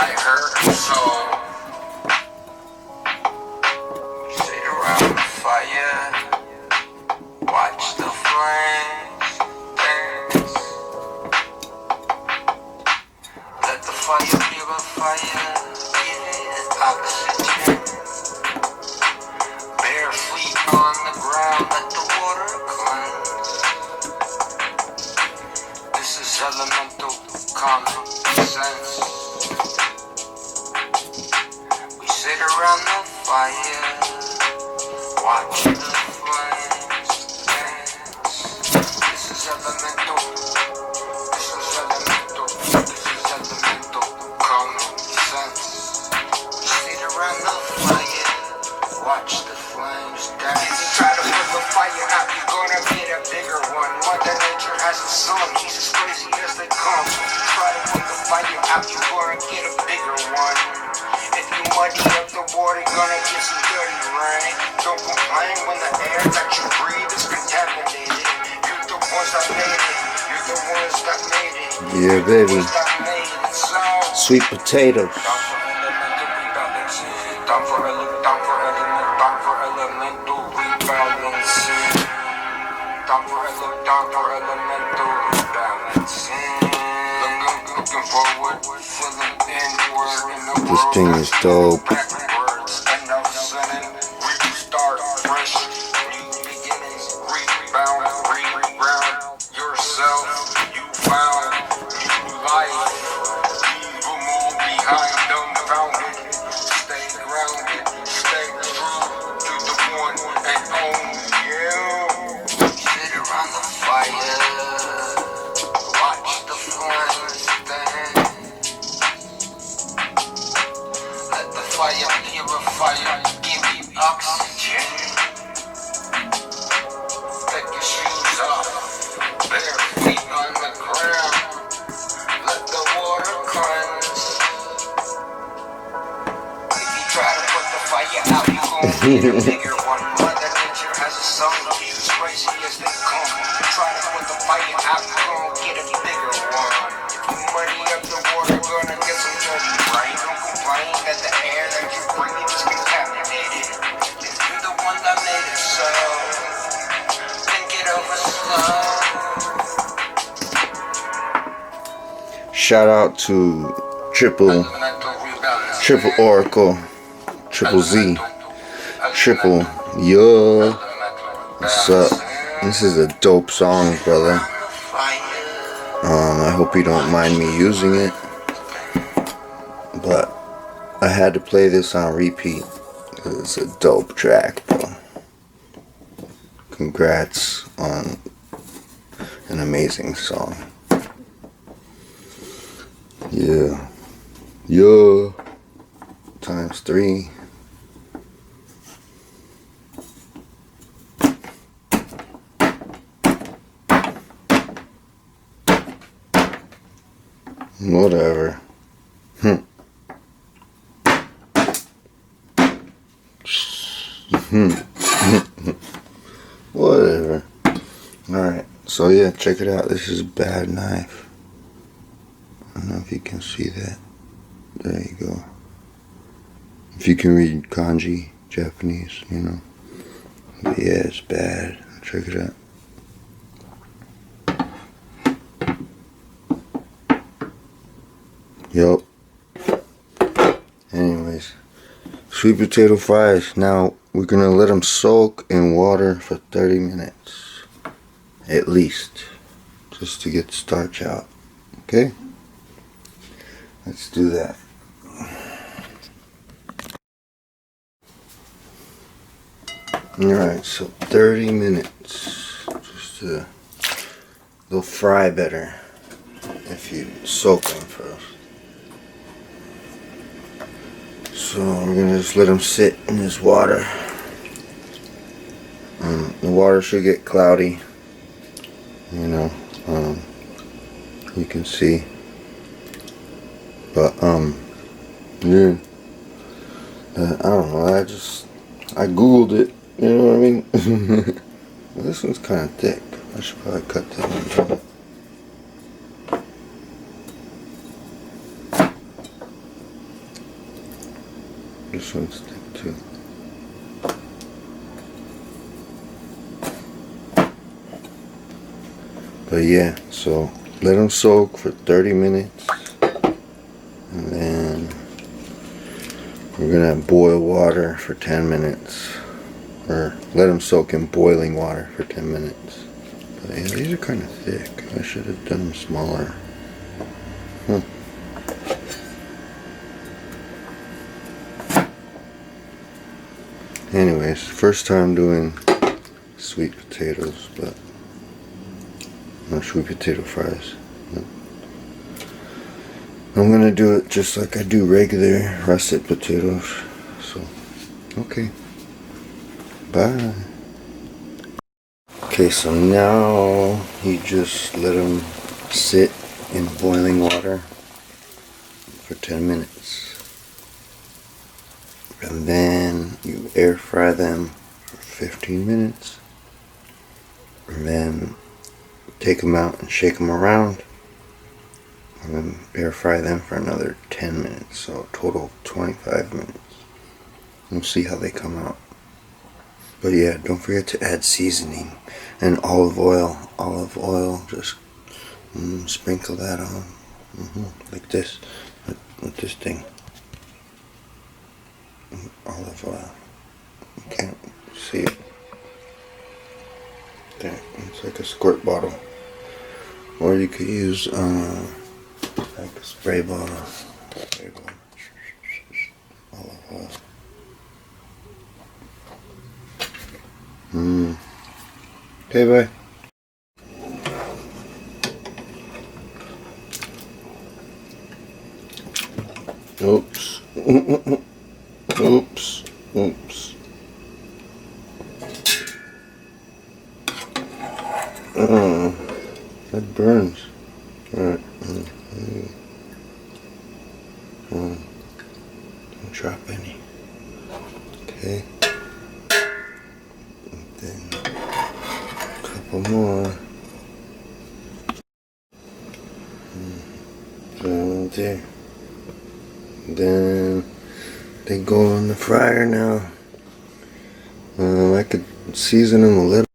I heard so. Sit around the fire, watch the flames dance. Let the fire be a fire, give it oxygen. Bare feet on the ground, let the water cleanse. This is elemental common sense. We sit around the fire, watch the flames dance. This is elemental. This is elemental. This is elemental common sense. We sit around the fire, watch the flames dance. If you try to put the fire out, you're gonna get a bigger one. Mother Nature has a son, he's as crazy as they come. Try to put the fire out, you're gonna get a bigger one. If you muddy up the water, you're gonna get some dirty rain. Don't complain when the air that you breathe is contaminated. You're the ones that made it. You're the ones that made it. Yeah, baby. Sweet potatoes. Down for elemental rebalancing. Down for elemental rebalancing. Looking forward, feeling inward in the world. This thing is dope. Backwards, enough sinning. Restart fresh, new beginnings. Rebound, reground yourself. You found new life. Leave them all behind, dumbfounded. Stay grounded, stay true to the one and only you. Sit around the fire, watch the flames dance. Let the fire purify you, give you oxygen. Take your shoes off, bare feet on the ground. Let the water cleanse. If you try to put the fire out, you're gonna get a bigger one. Mother Nature has a son, he's as crazy as they come. Try to put the fire out, you're gonna get a bigger one. If you muddy up the water, you're gonna get some dirty rain. Don't complain that the air that you breathe is contaminated. If you're the one that made it so, think it over slow. Shout out to Triple Oracle, Triple Z, Triple Yo. What's up? This is a dope song, brother. I hope you don't mind me using it, but I had to play this on repeat because it's a dope track, bro. Congrats on an amazing song. Yeah. Times 3. Whatever. Whatever. Alright, so yeah, check it out. This is Bad Knife. I don't know if you can see that. There you go. If you can read kanji, Japanese, you know. But yeah, it's bad. Check it out. Yup. Anyways, sweet potato fries. Now we're gonna let them soak in water for 30 minutes. At least. Just to get the starch out. Okay? Let's do that. Alright, so 30 minutes. Just they'll fry better if you soak them first. So we're gonna just let them sit in this water. The water should get cloudy. You know, you can see. But yeah. I don't know. I googled it. You know what I mean? Well, this one's kind of thick. I should probably cut that one down. This one's thick too. But yeah, so let them soak for 30 minutes. And then we're gonna boil water for 10 minutes. Or let them soak in boiling water for 10 minutes. But yeah, these are kind of thick. I should have done them smaller. Anyways, first time doing sweet potatoes, but not sweet potato fries. I'm gonna do it just like I do regular russet potatoes. So, okay. Bye. Okay, so now you just let them sit in boiling water for 10 minutes. And then you air fry them for 15 minutes. And then take them out and shake them around. And then air fry them for another 10 minutes. So total 25 minutes. We'll see how they come out. But yeah, don't forget to add seasoning and olive oil. Olive oil, just sprinkle that on. Like this. With this thing. Olive oil. You can't see it. There, it's like a squirt bottle. Or you could use like a spray bottle. Olive oil. Okay, bye. Oops. Oops. Oops. That burns. Alright. Don't drop any. Okay. And then a couple more. So there. Then they go in the fryer now. I could season them a little.